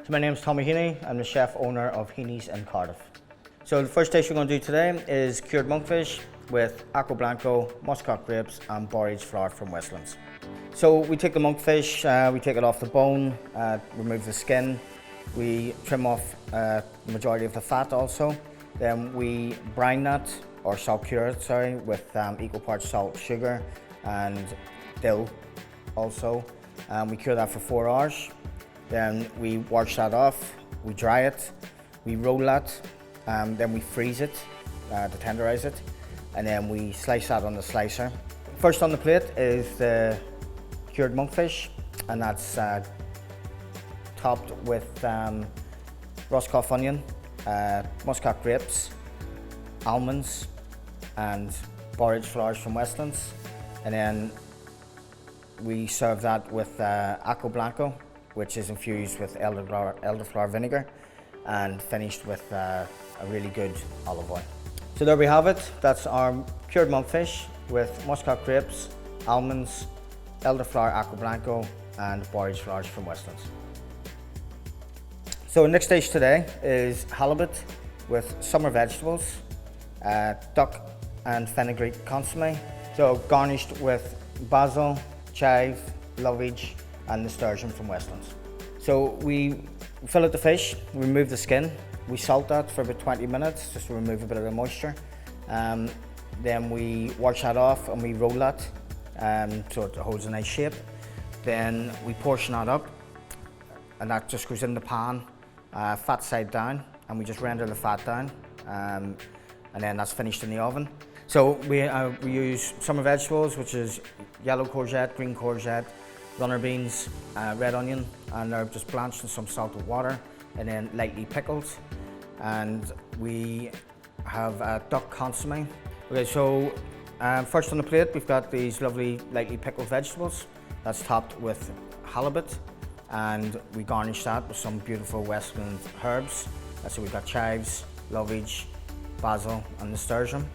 So my name is Tommy Heaney. I'm the chef owner of Heaney's in Cardiff. So the first dish we're going to do today is cured monkfish with blanco, muscat grapes and borage flower from Westlands. So we take the monkfish, we take it off the bone, remove the skin, we trim off the majority of the fat also. Then we brine that, or salt cure it, sorry, with equal parts salt, sugar and dill also. We cure that for 4 hours. Then we wash that off, we dry it, we roll that, then we freeze it to tenderize it, and then we slice that on the slicer. First on the plate is the cured monkfish, and that's topped with Roscoff onion, muscat grapes, almonds and borage flowers from Westlands, and then we serve that with blanco, which is infused with elderflower vinegar and finished with a really good olive oil. So there we have it. That's our cured monkfish with muscat grapes, almonds, elderflower blanco and borage flowers from Westlands. So the next dish today is halibut with summer vegetables, duck and fenugreek consomme. So garnished with basil, chives, lovage and nasturtium from Westlands. So we fillet the fish, remove the skin, we salt that for about 20 minutes just to remove a bit of the moisture. Then we wash that off and we roll that so it holds a nice shape. Then we portion that up and that just goes in the pan, fat side down, and we just render the fat down, and then that's finished in the oven. So we use summer vegetables, which is yellow courgette, green courgette, runner beans, red onion, and they're just blanched in some salted water and then lightly pickled. And we have duck consomme. Okay, so first on the plate we've got these lovely lightly pickled vegetables. That's topped with halibut, and we garnish that with some beautiful Westland herbs. So we've got chives, lovage, basil and nasturtium.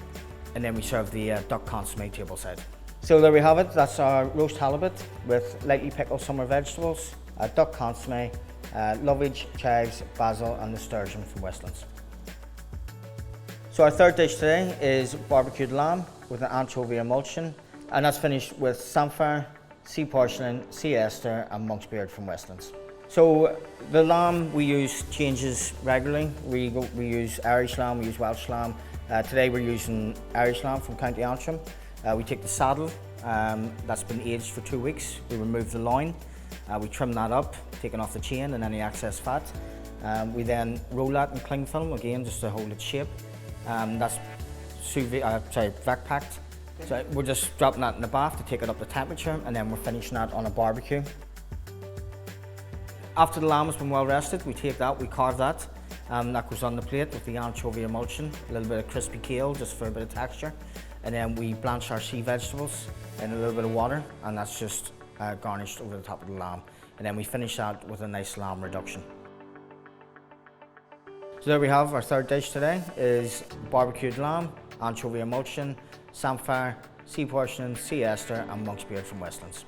And then we serve the duck consomme tableside. So there we have it. That's our roast halibut with lightly pickled summer vegetables, duck consomme, lovage, chives, basil and nasturtium from Westlands. So our third dish today is barbecued lamb with an anchovy emulsion, and that's finished with samphire, sea porcelain, sea aster and monk's beard from Westlands. So the lamb we use changes regularly. We use Irish lamb, we use Welsh lamb. Today we're using Irish lamb from County Antrim. We take the saddle, that's been aged for 2 weeks. We remove the loin, we trim that up, taking off the chain and any excess fat. We then roll that in cling film again just to hold its shape. That's vac packed. So we're just dropping that in the bath to take it up to temperature, and then we're finishing that on a barbecue. After the lamb has been well rested, we take that, we carve that. That goes on the plate with the anchovy emulsion, a little bit of crispy kale just for a bit of texture. And then we blanch our sea vegetables in a little bit of water, and that's just garnished over the top of the lamb. And then we finish that with a nice lamb reduction. So there we have our third dish today is barbecued lamb, anchovy emulsion, samphire, sea porcelain, sea aster and monk's beard from Westlands.